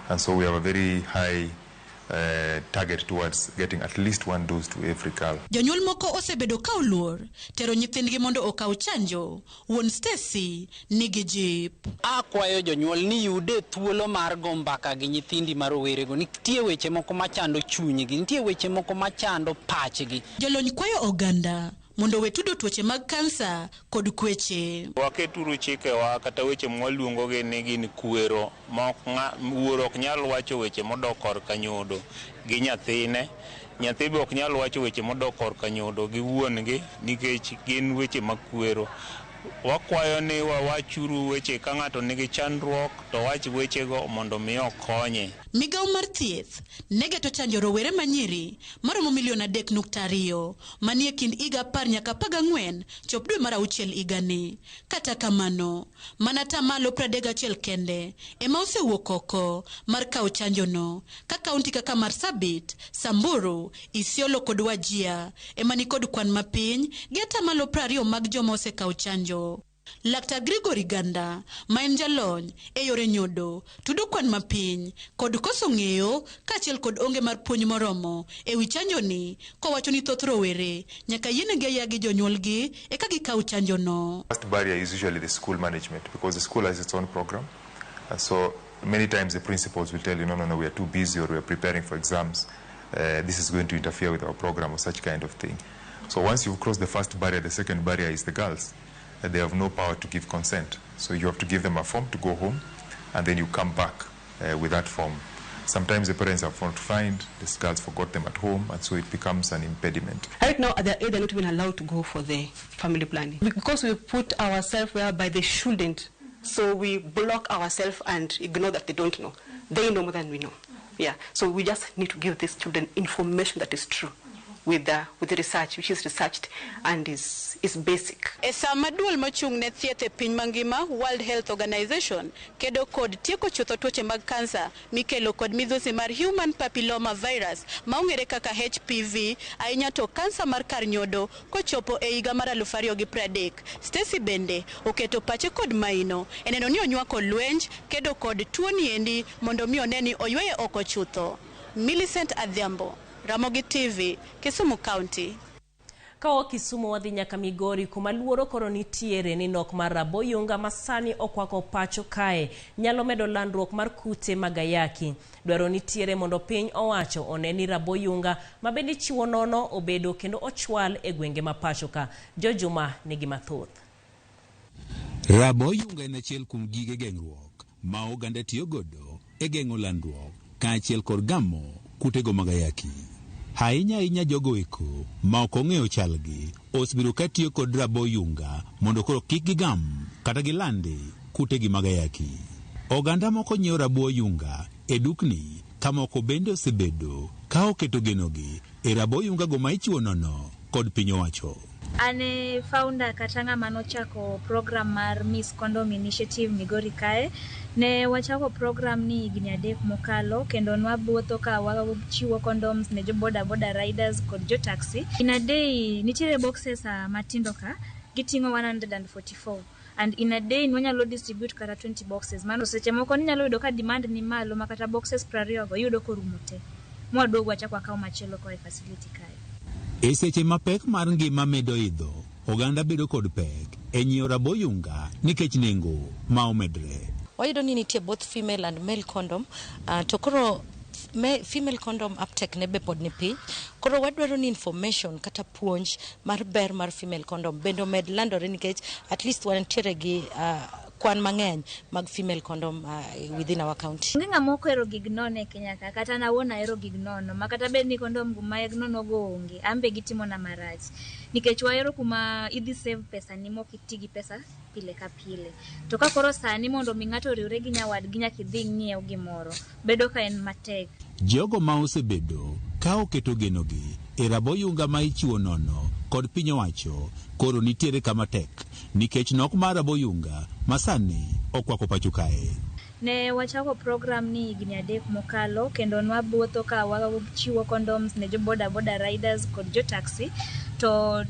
And so we have a very high target towards getting at least 1 dose to every girl. Jonyuol moko osebedo ka oluor tero nyithindgi mondo okaw chanjo. Wuon Stacy nigi jip. Akwayo jonyuol ni yude thuolo mar go mbaka gi nyithindi marowerego. Nitie weche moko machando chunygi, nitie weche moko machando pachgi. Jolony kwayo oganda mondo wetudo tuoche mag kansa kod kweche. Waketuru chikewa kata weche mwaluongogi ni gin kuero. Wuoro ok nyal wacho weche modok korka nyodo gi nyathine. Nyathi be ok nyal wacho weche modok korka nyodo gi wuongi nikech gin weche makuero. Wakwayo ni wawachuru weche ka ng'ato nigi chandruok to wach wechego mondo mi okonye. Migawo mar thieth negeto chanjo rowere manyiri maromo 3.2 manie kind higa 10 nyaka 14 chop dwe mar 6 higani. Kata kamano, mana tamalo 31 kende ema osewuok oko mar kawo chanjono, ka kaunti kaka Marsabit, Samburu, Isiolo kod Wajir ema ni kod kwan mapiny gi atamalo 20 mag joma osekawo chanjo. Laktar Gregory Ganda, ma en jalony e yore nyodo, tudo kwan mapiny kod koso ng'eyo kaachiel kod onge mar puonj moromo e wi chanjoni, kowacho ni thoth rowere nyaka yienegi aya gi jonyuolgi eka gikaw chanjono. First barrier is usually the school management because the school has its own program. And so many times the principals will tell you, no, we are too busy or we are preparing for exams. This is going to interfere with our program or such kind of thing. So once you've crossed the first barrier, the second barrier is the girls. They have no power to give consent. So you have to give them a form to go home, and then you come back with that form. Sometimes the parents have failed to find, the girls forgot them at home, and so it becomes an impediment. Right now, they're not even allowed to go for the family planning because we put ourselves whereby they shouldn't. So we block ourselves and ignore that they don't know. They know more than we know. Yeah. So we just need to give these children information that is true with the research, which is researched and is basic. E sama duol mochung' ne thieth e piny mangima, World Health Organization, kedo kod tieko chutho tuoche mag kansa mikelo kod midhusi mar human papilloma virus maong'ere kaka HPV, ahinya to kansa mar kar nyodo kochopo e higa mar 2030. Stacy bende oketo pache kod maino e neno ni onywako lwenj kedo kod tuoni endi mondo mi oneni oyweyo oko chutho. Millicent Adhiambo, Ramogi TV, Kisumu County. Kawo Kisumu wadhi nyaka Migori kuma luoro koro nitiere ni nok mar raboyunga masani okwako pacho kae nyalo medo landruok mar kute magayaki. Dwaro nitiere mondo piny owacho oneni raboyunga mabende chiwo nono obedo kendo ochwal e gwenge ma pacho ka. Jojuma nigi mathoth. Rabo yunga en achiel kuom gige geng'ruok ma oganda tiyo godo e geng'o landruok kaachiel kod gamo kutego mag ayaki. Ahinya jogo eko ma ok ong'eyo chalgi osebiro ka tiyo kod rabo yunga mondo koro kik gigam kata gilandi kutegi mag ayaki. Oganda moko nyiewo rabo yunga e dukni kamoko bende osebedo ka oketo genogi e rabo yunga go ma ichiwo nono kod piny owacho. Ane founder kata ng'ama nochako program mar Miss Condom Initiative Migori kae. Ne wachako program ni higni 3 mokalo kendo nwabwotho ka wachiwo condoms ne jo boda riders kod jo taxi. In a day nitiere boxes matindo ka giting'o 144 and in a day nwanyalo distribute kata 20 boxes. Mano seche moko ninyalo yudo ka demand ni malo makata boxes 20 go yudo korumo te. Mwadogo wachako akaw machielo ko e facility kae. E seche mapek mar ngima medo idho, oganda bedo kod pek e nyiewo rabo yunga nikech nengo ma omedre. Wayudo ni nitie both female and male condom, to koro female condom uptake ne be pod ni piny. Koro wadwaro ni information kata puonj mar ber mar female condom bendo med landore nikech at least wantiere gi kwan mang'eny mag female condom within our county. Ng'ama moko ero gig nono e Kenya ka kata na wona ero gig nono makata bed ni condom guma yeg nono go onge ambe gitimo na marach nikech waero kuma idhi save pesa ni moko itigi pesa pile ka pile to ka koro sani mondo mi ng'ato riwre gi nyawad gi nyaka idhi ng'iew gimoro bedo ka en matek. Jogo ma osebedo ka oketo genogi e rabo yunga ma ichiwo nono kod piny owacho koro nitiere kama tek nikech nok mar rabo yunga masani okwako pacho kae. Ne wachako program ni higni 3 mokalo kendo nwabwotho ka wachiwo condoms ne jo boda riders kod jo taxi to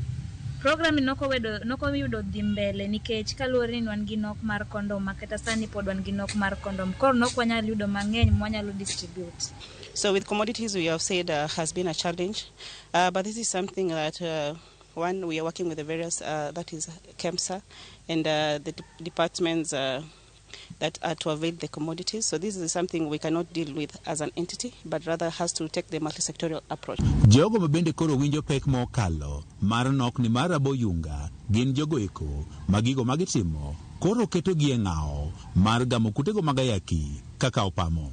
program noko yudo dhi mbele nikech kaluwore ni wan gi nok mar condom makata sani pod wan gi nok mar condom koro nok wanyalo yudo mang'eny mwanyalo distribute. So with commodities we have said has been a challenge, but this is something that one, we are working with the various, that is KEMSA and the departments that are to avail the commodities. So this is something we cannot deal with as an entity, but rather has to take the multi-sectorial approach. Jogo mabende koro winjo pek mokalo mar nok ni mar rabo yunga gin jogo eko magigo magitimo koro keto gi e ng'ao mar gamo kutego mag ayaki kaka opamo.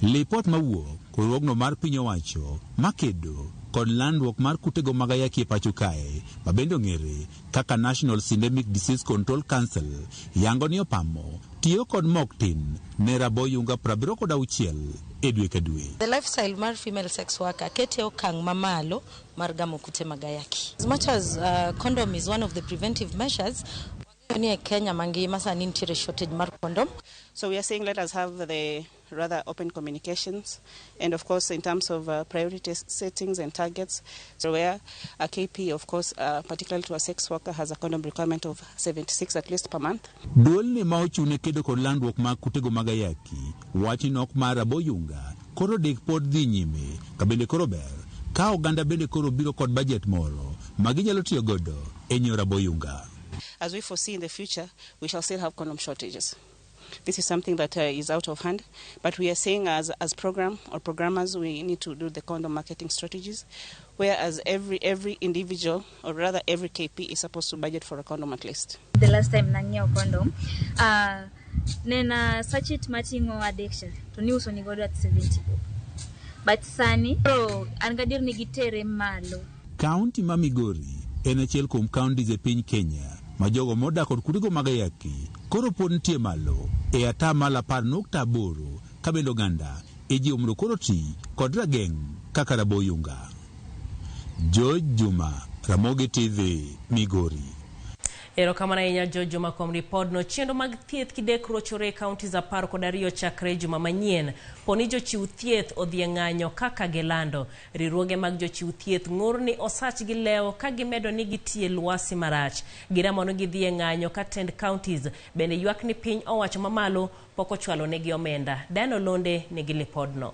Lipot mawuok kuruogno mar piny owacho makedo kod landruok mar kutego mag ayaki e pacho kae mabende ong'ere kaka National Syndemic Disease Control Council yango ni opamo tiyo kod mok tin ne rabo yunga 76 e dwe ka dwe. The lifestyle mar female sex worker kete okang' mamalo mar gamo kute mag ayaki. As much as condom is one of the preventive measures, in Kenya mangima sani nitiere shortage mar condom. So we are saying let us have the rather open communications and of course in terms of priority settings and targets, so where a KP of course particularly to a sex worker has a condom requirement of 76 at least per month. Duol ni ma ochune kedo kod landruok mag kutego mag ayaki wachi nok mar rabo yunga koro dik pod dhi nyime kabende koro ber ka oganda bende koro biro kod budget moro maginyalo tiyo godo e nyiewo rabo yunga. As we foresee in the future, we shall still have condom shortages. This is something that is out of hand, but we are saying as program or programmers, we need to do the condom marketing strategies, whereas every individual, or rather every KP, is supposed to budget for a condom at least. The last time nang'iewo condom, nena sachet matingo addiction, to ni uso ni godo at 70 bob. But sani, angadir ni gitere malo. County ma Migori en achiel kuom counties e piny Kenya ma jogo modak kod kutego mag ayaki koro pod nitie malo e atamalo 10.8 ka bende oganda e jiwo koro ti kod rageng' kaka rabo yunga. George Juma, Ramogi TV, Migori. Erokamano ahinya George Juma kuom ripodno. Chenro mag thieth kidek rochore e kaunti za 12 chakre juma manyien. Poni jochiw thieth odhi e ng'anyo kaka gilando. Riwruoge mag jochiw thieth ng'ur ni osach gi lewo ka gimedo ni gitie lwasi marach. Giramono gidhi e ng'anyo ka tend counties bende ywak ni piny owacho mamalo pok ochwalo negi omenda. Dano Londe nigi lipodno.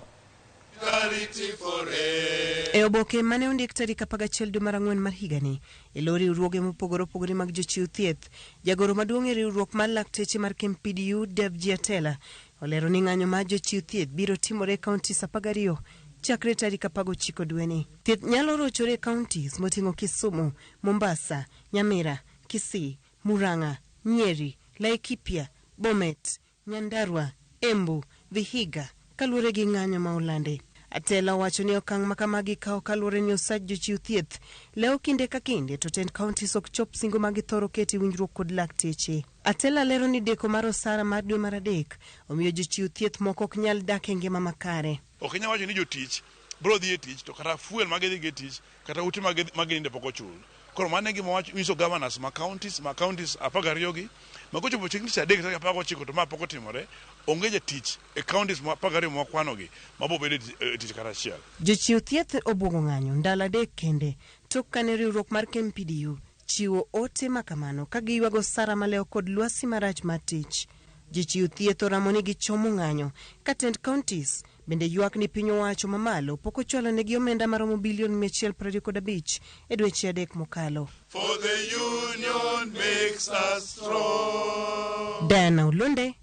E oboke mane ondik tarik 11 dwe mar 4 mar higani e lori riwruoge mopogore opogore mag jochiw thieth, jagoro maduong' e riwruok mar lakteche mar KMPDU Dev Giatela olero ni ng'anyo mar jochiw thieth biro timore e kauntis 12 chakre tarik 19 dweni. Thieth nyalo rochore e kauntis moting'o Kisumu, Mombasa, Nyamira, Kisii, Murang'a, Nyeri, Laikipia, Bomet, Nyandarua, Embu, Vihiga, kaluwore gi ng'anyo ma olandi. Atela wacho ni okang' makamagi kao kaluwore ni osach jochiw thieth leo kinde ka kinde to tend counties ok chop singo magi thoro keti winjruok kod lakteche. Atela lero ni deko mar osara mar dwe mar adek omiyo jochiw thieth moko ok nyal dak e ngima makare. Ok inyal wacho ni jotich bro dhi e tich to kata fuel magidhi gi tich kata ute maginde pok ochul. Koro mane gima wacho nyiso governors ma counties 12 gi makochopo chieng' tich adek tarik 19 to ma pok otimore onge jatich e counties 12 mokwanogi mabo bedo e tich kata achiel. Jochiw thieth obwogo ng'anyo ndalo adek kende tok kane riwruok mar KMPDU chiwo ote makamano ka giywago osara maleo kod lwasi marach mar tich. Jochiw thieth oramo ni gichomo ng'anyo ka tend counties bende ywak ni piny owacho mamalo pok ochwalo negi omenda maromo bilion 125 e dweche adek mokalo. For the union makes us strong. Diana Ulunde,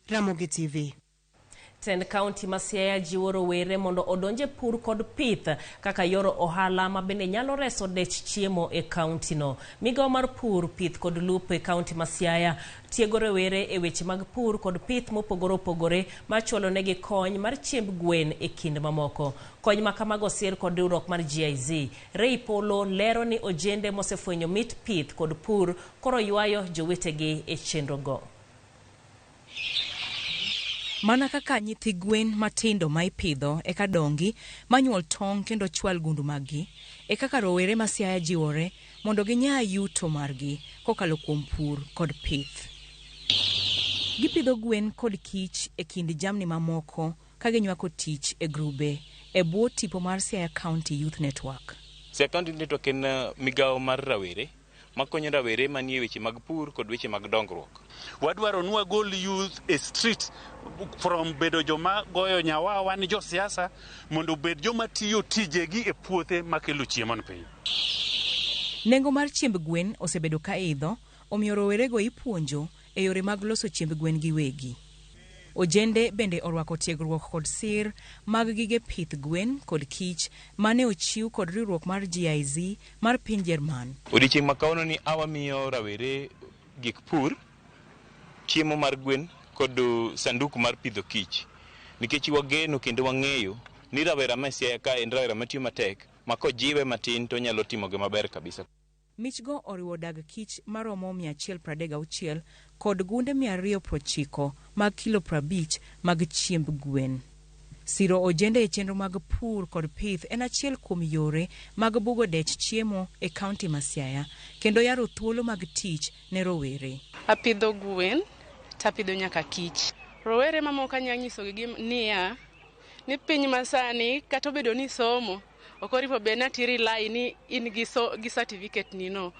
Ramogi TV. Tend County ma Siaya jiwo rowere mondo odonje pur kod pith kaka yoro ohala ma bende nyalo reso dech chiemo e county no. Migawo mar pur, pith kod lupo e county ma Siaya tiego rowere e weche mag pur kod pith mopogore opogore ma chulo negi kony mar chiemb gwen e kind mamoko. Kony ma kamago sir kod riwruok mar GIZ. Ray Polo lero ni ojende mosefwenyo mit pith kod pur koro ywayo jowetegi e chenro go. Mana kaka nyithi gwen matindo ma ipidho e kadongi manyuol tong kendo chwal gundu magi e kaka rowere ma Siaya jiwore mondo ginya yuto margi kokalo kuom pur kod pith. Gipidho gwen kod kich e kind jamni mamoko ka ginywako tich e grube e bwo tipo mar Siaya County Youth Network. Siaya County Network en migawo mar rawere makonyo rawere manie weche mag pur kod weche mag dongruok. Wadwaro ni wagol youth e street from bedo joma goyo nyawawa ni josiasa mondo bed joma tiyo tijegi e puothe makelo chiemo ne piny. Nengo mar chiemb gwen osebedo ka idho, omiyo rowerego ipuonjo e yore mag loso chiemb gwen giwegi. Ojende bende orwako tiegruok kod sir mag gige pith gwen kod kich mane ochiw kod riwruok mar GIZ mar piny Jerman. Odiochieng' makawuono ni awamiyo rawere gik pur, chiemo mar gwen kod sanduku mar pidho kich. Nikech wageno kendo wang'eyo ni rawera ma Siaya ka en rawera matiyo matek ma kojiwe matin to nyalo timo gima ber kabisa. Michgo oriwo dag kich maromo 136 kod gunde 290 mag kilo 50 mag chiemb gwen. Siro ojende e chenro mag pur kod pith en achiel kuom yore mag bugo dech chiemo e kaunti ma Siaya kendo yaro thuolo mag tich ne rowere. Apidho gwen, tapidho nyaka kich. Rowere mamoko nyanyiso gi niya ni piny masani kata obedo ni somo okoripo bena tiri lai ni in gi certificate ni no.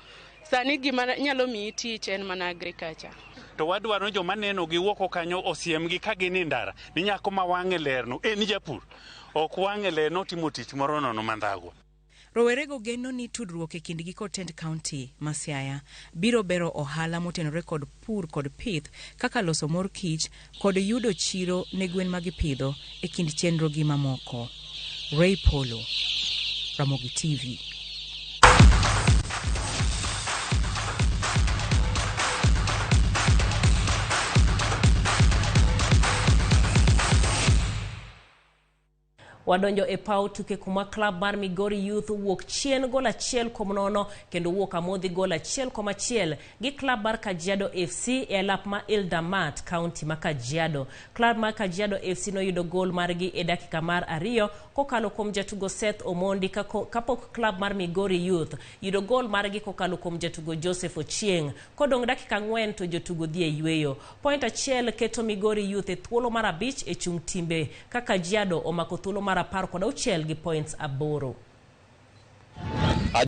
Sani gima nyalo miyi tich en mana agriculture. To wadwaro joma neno gi woko kanyo osiem gi ka gin ndara ni nyako ma wang'e lerno en japur. Ok wang'e lerno timo tich moro nono mandhago. Rowerego geno ni tudruok e kindgi kod tend county ma Siaya biro bero ohala motenore kod pur kod pith kaka loso mor kich kod yudo chiro ne gwen magipidho e kind chenro gi mamoko. Ray Polo, Ramogi TV. Wadonjo e paw tuke kuma club mar Migori Youth wuok chien gol achiel kuom nono kendo wuok amodhi gol achiel kuom achiel gi club mar Kajiado FC e alap ma Ildamat County ma Kajiado. Club mar Kajiado FC noyudo gol margi e dakika mar 2 kokalo kuom jatugo Seth Omondi kapok club mar Migori Youth yudo gol margi kokalo kuom jatugo Joseph Ochieng. Kodong dakika 4 to jotugo dhi e yweyo. Point achiel keto Migori Youth e thuolo mar 5 e chung timbe ka Kajiado omako thuolo mar 16 gi points 8.